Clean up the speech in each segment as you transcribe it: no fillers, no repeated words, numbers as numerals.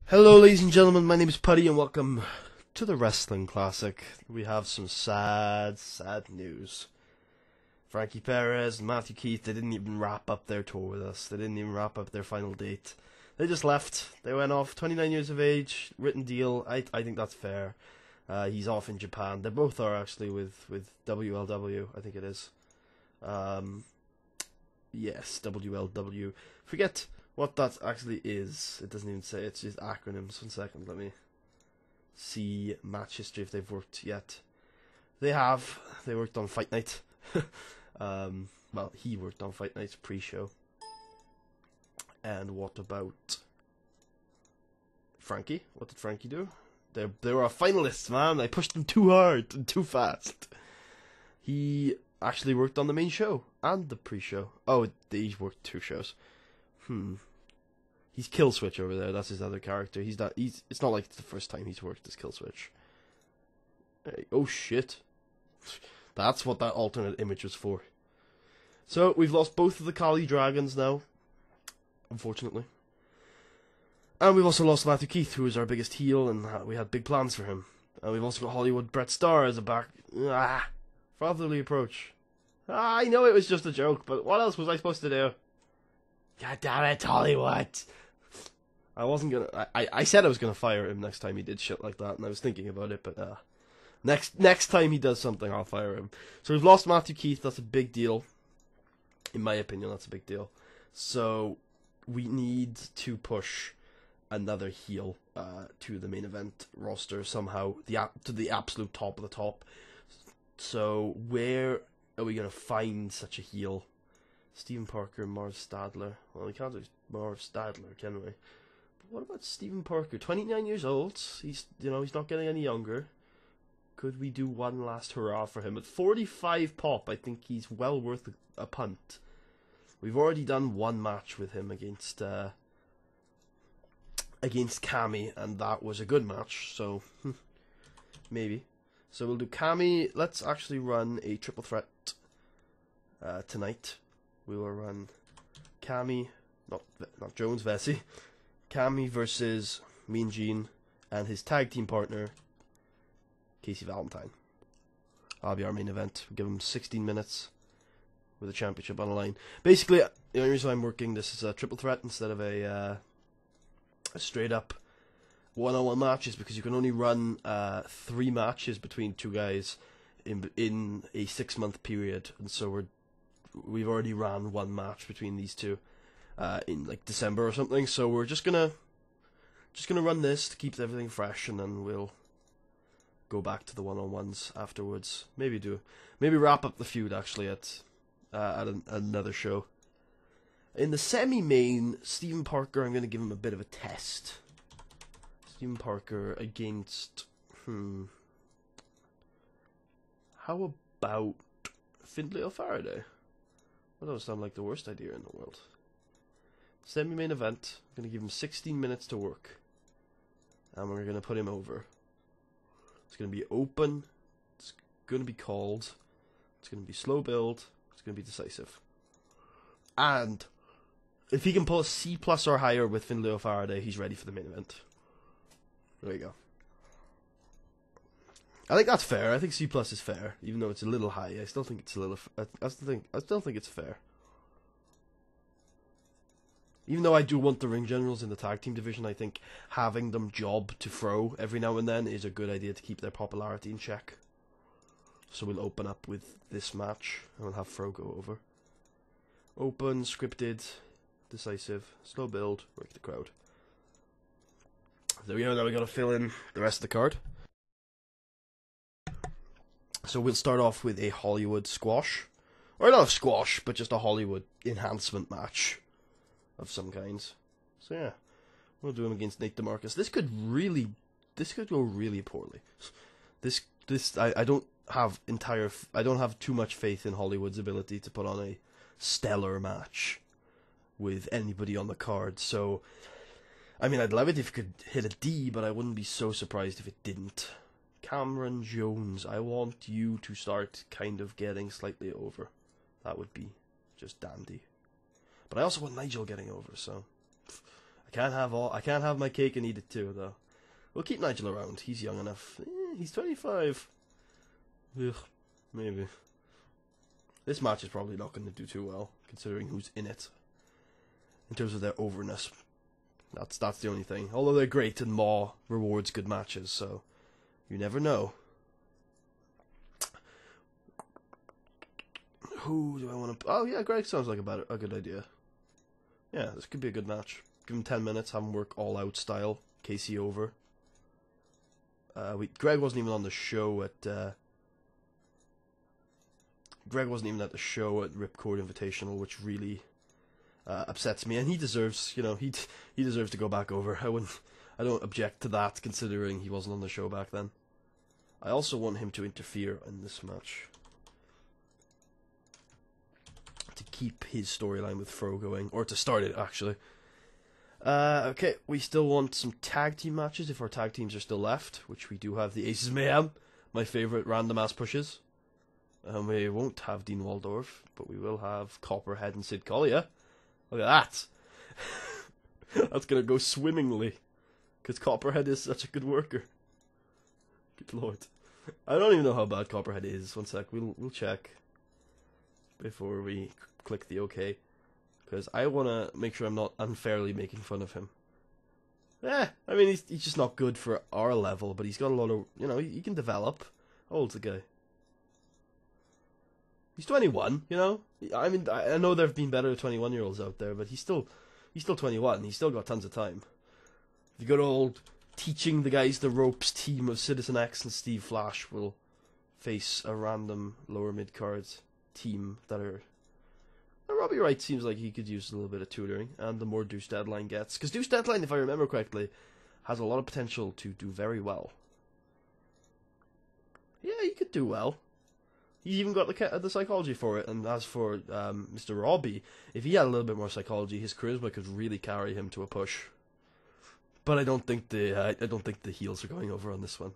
Hello ladies and gentlemen, my name is Putty and welcome to the Wrestling Classic. We have some sad news. Frankie Perez and Matthew Keith, they didn't even wrap up their tour with us. They didn't even wrap up their final date. They just left. They went off, 29 years of age, written deal. I think that's fair. He's off in Japan. They both are actually with WLW, I think it is. Yes, WLW. Forget what that actually is. It doesn't even say. It's just acronyms. 1 second. Let me see match history if they've worked yet. They have. They worked on Fight Night. Well, he worked on Fight Night's pre-show. And what about Frankie? What did Frankie do? They were finalists, man. I pushed them too hard and too fast. He actually worked on the main show and the pre-show. Oh, he's worked 2 shows. He's Killswitch over there. That's his other character. It's not like it's the first time he's worked as Killswitch. Hey, oh shit. That's what that alternate image was for. So we've lost both of the Kali Dragons now, unfortunately. And we've also lost Matthew Keith, who is our biggest heel, and we had big plans for him. And we've also got Hollywood Brett Starr as a fatherly approach. I know it was just a joke, but what else was I supposed to do? God damn it, Hollywood! I wasn't gonna. I said I was gonna fire him next time he did shit like that, and I was thinking about it, but next time he does something, I'll fire him. So we've lost Matthew Keith. That's a big deal. In my opinion, that's a big deal. So we need to push another heel to the main event roster somehow, to the absolute top of the top. So where are we gonna find such a heel? Stephen Parker, Marv Stadler. Well, we can't do Marv Stadler, can we? But what about Stephen Parker? 29 years old. He's not getting any younger. Could we do one last hurrah for him? At 45 pop, I think he's well worth a punt. We've already done one match with him against Cammy, and that was a good match, so maybe. So we'll do Cammy. Let's actually run a triple threat tonight. We will run Cammy, not Jones, Vesey. Cammy versus Mean Gene and his tag team partner, Casey Valentine. That'll be our main event. We'll give him 16 minutes with a championship on the line. Basically, the only reason I'm working this is a triple threat instead of a straight up one-on-one match is because you can only run 3 matches between 2 guys in a 6-month period, and so we've already ran 1 match between these 2 in like December or something. So we're just gonna run this to keep everything fresh, and then we'll go back to the one-on-ones afterwards. Maybe wrap up the feud actually at another show. In the semi-main, Stephen Parker, I'm going to give him a bit of a test. Stephen Parker against... How about Findlay or Faraday? That doesn't sound like the worst idea in the world. Semi-main event. I'm going to give him 16 minutes to work. And we're going to put him over. It's going to be open. It's going to be called. It's going to be slow build. It's going to be decisive. And if he can pull a C+ or higher with Findlay or Faraday, he's ready for the main event. There you go. I think that's fair. I think C+ is fair, even though it's a little high. I still think it's a little. I still think it's fair. Even though I do want the ring generals in the tag team division, I think having them job to Fro every now and then is a good idea to keep their popularity in check. So we'll open up with this match, and we'll have Fro go over. Open, scripted, decisive, slow build, work the crowd. There we go, now we gotta fill in the rest of the card. So we'll start off with a Hollywood squash. Or not a squash, but just a Hollywood enhancement match of some kinds. So yeah, we'll do him against Nate DeMarcus. This could go really poorly. I don't have too much faith in Hollywood's ability to put on a stellar match with anybody on the card. So, I mean, I'd love it if it could hit a D, but I wouldn't be so surprised if it didn't. Cameron Jones, I want you to start kind of getting slightly over. That would be just dandy. But I also want Nigel getting over, so I can't have my cake and eat it too, though. We'll keep Nigel around. He's young enough. He's 25. Ugh, maybe. This match is probably not going to do too well, considering who's in it. In terms of their overness. That's the only thing. Although they're great and Maw rewards good matches, so you never know. Who do I want to... Oh yeah, Greg sounds like a good idea. Yeah, this could be a good match. Give him 10 minutes, have him work all out style. Casey over. Greg wasn't even on the show at... Greg wasn't even at the show at Ripcord Invitational, which really upsets me, and he deserves, he deserves to go back over. I don't object to that, considering he wasn't on the show back then. I also want him to interfere in this match to keep his storyline with Fro going, or to start it actually. Okay, we still want some tag team matches if our tag teams are still left, which we do have the Aces Mayhem, my favourite random ass pushes. We won't have Dean Waldorf, but we will have Copperhead and Sid Collier. Look at that! That's gonna go swimmingly, because Copperhead is such a good worker. Good lord. I don't even know how bad Copperhead is. One sec, we'll check before we click the OK. Because I want to make sure I'm not unfairly making fun of him. I mean, he's just not good for our level, but he's got a lot of, he can develop. How old's the guy? He's 21, I mean, I know there have been better 21-year-olds out there, but he's still 21. He's still got tons of time. The good old teaching the guys the ropes team of Citizen X and Steve Flash will face a random lower mid-card team that are... Robbie Wright seems like he could use a little bit of tutoring, and the more Deuce Deadline gets. Because Deuce Deadline, if I remember correctly, has a lot of potential to do very well. Yeah, he could do well. He's even got the psychology for it, and as for Mr. Robbie, if he had a little bit more psychology, his charisma could really carry him to a push. But I don't think the heels are going over on this one.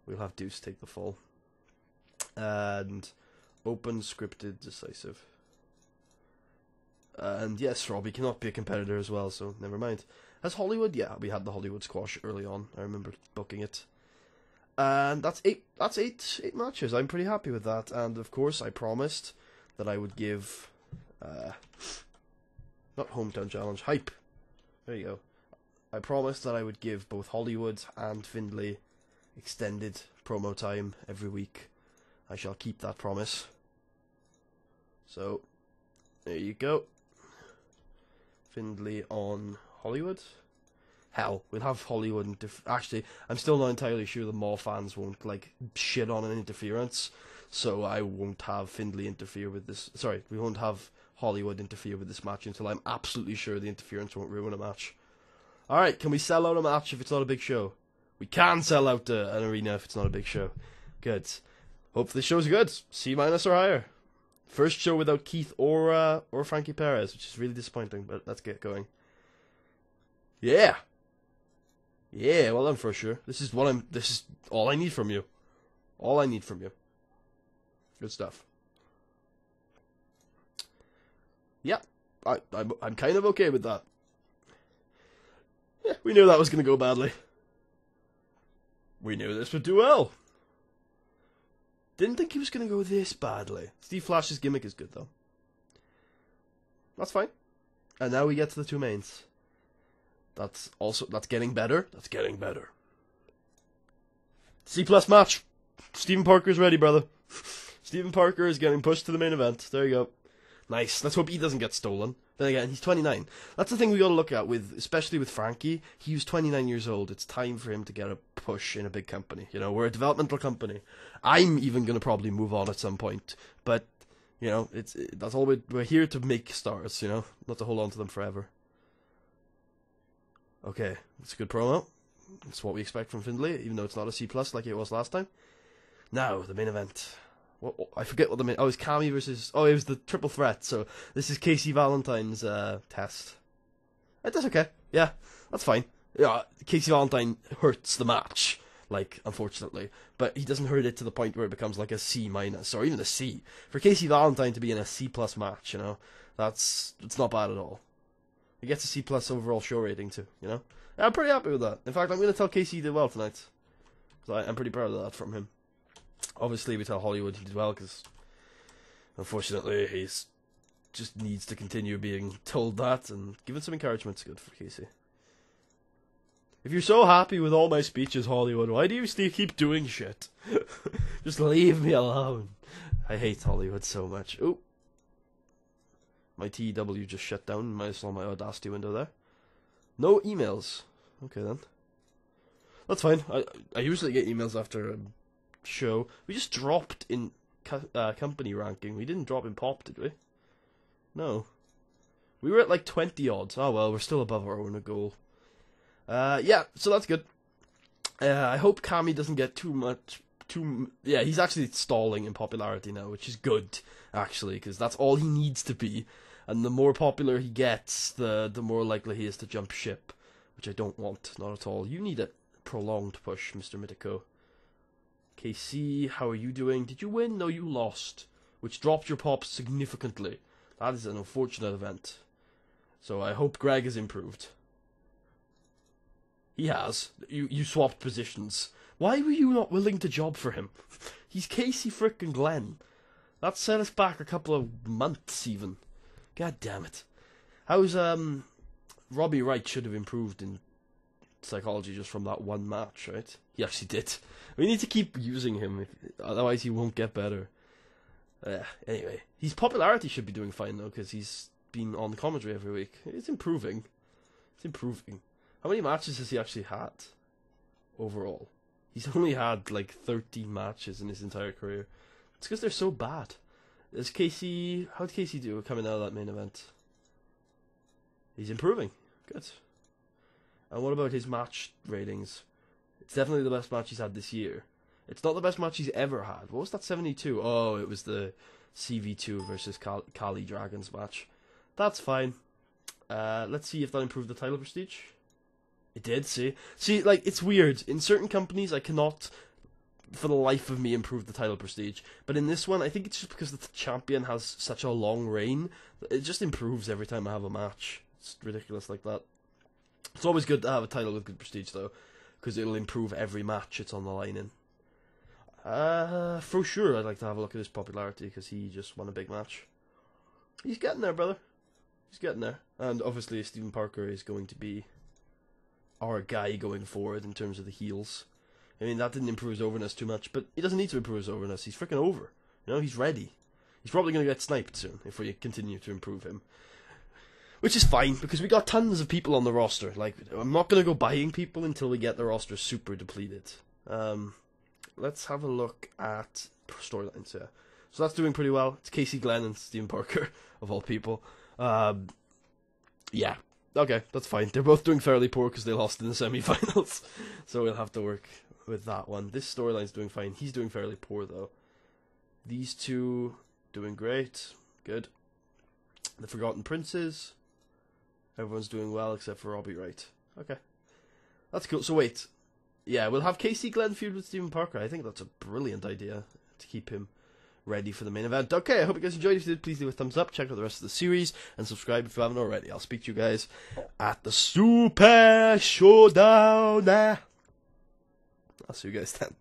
We'll have Deuce take the fall. And open, scripted, decisive. And yes, Robbie cannot be a competitor as well, so never mind. As Hollywood, yeah, we had the Hollywood squash early on. I remember booking it. And that's eight matches. I'm pretty happy with that. And of course, I promised that I would give, not Hometown Challenge, Hype. There you go. I promised that I would give both Hollywood and Findlay extended promo time every week. I shall keep that promise. So, there you go. Findlay on Hollywood. Hell, we'll have Hollywood and actually, I'm still not entirely sure the Maw fans won't shit on an interference, so I won't have Findlay interfere with this. Sorry, we won't have Hollywood interfere with this match until I'm absolutely sure the interference won't ruin a match. All right, can we sell out a match if it's not a big show? We can sell out an arena if it's not a big show. Good. Hope the show's good. C- or higher. First show without Keith or Frankie Perez, which is really disappointing, but let's get going. Yeah. Yeah, well done for sure. This is all I need from you. All I need from you. Good stuff. Yeah, I'm kind of okay with that. Yeah, we knew that was going to go badly. We knew this would do well. Didn't think he was going to go this badly. Steve Flash's gimmick is good, though. That's fine. And now we get to the two mains. That's getting better. That's getting better. C+ match. Stephen Parker's ready, brother. Stephen Parker is getting pushed to the main event. There you go. Nice. Let's hope he doesn't get stolen. Then again, he's 29. That's the thing we got to look at, especially with Frankie. He was 29 years old. It's time for him to get a push in a big company. We're a developmental company. I'm even going to probably move on at some point. But, that's all we're here to make stars, not to hold on to them forever. Okay, it's a good promo. It's what we expect from Findlay, even though it's not a C+ like it was last time. Now, the main event. I forget what the main... Oh, it's Cammy versus... Oh, it was the triple threat, so this is Casey Valentine's test. That's okay. Yeah, that's fine. Yeah, Casey Valentine hurts the match, unfortunately. But he doesn't hurt it to the point where it becomes like a C- or even a C. For Casey Valentine to be in a C+ match, it's not bad at all. He gets a C+ overall show rating too, you know? I'm pretty happy with that. In fact, I'm going to tell Casey he did well tonight. So I'm pretty proud of that from him. Obviously, we tell Hollywood he did well, because unfortunately, he's just needs to continue being told that, and giving some encouragement's good for Casey. If you're so happy with all my speeches, Hollywood, why do you still keep doing shit? Just leave me alone. I hate Hollywood so much. Ooh. My TEW just shut down. Might saw my Audacity window there. No emails. Okay then. That's fine. I usually get emails after a show. We just dropped in company ranking. We didn't drop in pop, did we? No. We were at like 20 odds. Oh well, we're still above our own goal. Yeah, so that's good. I hope Kami doesn't get too much. Yeah, he's actually stalling in popularity now, which is good, actually, because that's all he needs to be. And the more popular he gets, the more likely he is to jump ship, which I don't want, not at all. You need a prolonged push, Mr. Mitiko. KC, how are you doing? Did you win? No, you lost, which dropped your pop significantly. That is an unfortunate event. So I hope Greg has improved. He has. You swapped positions. Why were you not willing to job for him? He's Casey frickin' Glenn. That set us back a couple of months, even. God damn it. How's, Robbie Wright should have improved in psychology just from that one match, right? He actually did. We need to keep using him, otherwise he won't get better. Anyway, his popularity should be doing fine, though, because he's been on the commentary every week. It's improving. It's improving. How many matches has he actually had overall? He's only had like 13 matches in his entire career. It's because they're so bad. How'd Casey do coming out of that main event? He's improving. Good. And what about his match ratings? It's definitely the best match he's had this year. It's not the best match he's ever had. What was that 72? Oh, it was the CV2 versus Kali Dragons match. That's fine. Let's see if that improved the title prestige. It did, see? See, like, it's weird. In certain companies, I cannot, for the life of me, improve the title prestige. But in this one, I think it's just because the champion has such a long reign. It just improves every time I have a match. It's ridiculous like that. It's always good to have a title with good prestige, though, because it'll improve every match it's on the line in. For sure, I'd like to have a look at his popularity, because he just won a big match. He's getting there, brother. He's getting there. And obviously, Stephen Parker is going to be our guy going forward in terms of the heels. I mean, that didn't improve his overness too much, but he doesn't need to improve his overness. He's freaking over. You know, he's ready. He's probably going to get sniped soon if we continue to improve him. Which is fine, because we got tons of people on the roster. Like, I'm not going to go buying people until we get the roster super depleted. Let's have a look at storylines here. So that's doing pretty well. It's Casey Glenn and Stephen Parker, of all people. Yeah. Okay, that's fine. They're both doing fairly poor because they lost in the semi-finals. So we'll have to work with that one. This storyline's doing fine. He's doing fairly poor, though. These two doing great. Good. The Forgotten Princes. Everyone's doing well except for Robbie Wright. Okay. That's cool. So wait. Yeah, we'll have Casey Glenn feud with Stephen Parker. I think that's a brilliant idea to keep him ready for the main event. Okay, I hope you guys enjoyed. If you did, please leave a thumbs up, check out the rest of the series, and subscribe if you haven't already. I'll speak to you guys at the Super Showdown. I'll see you guys then.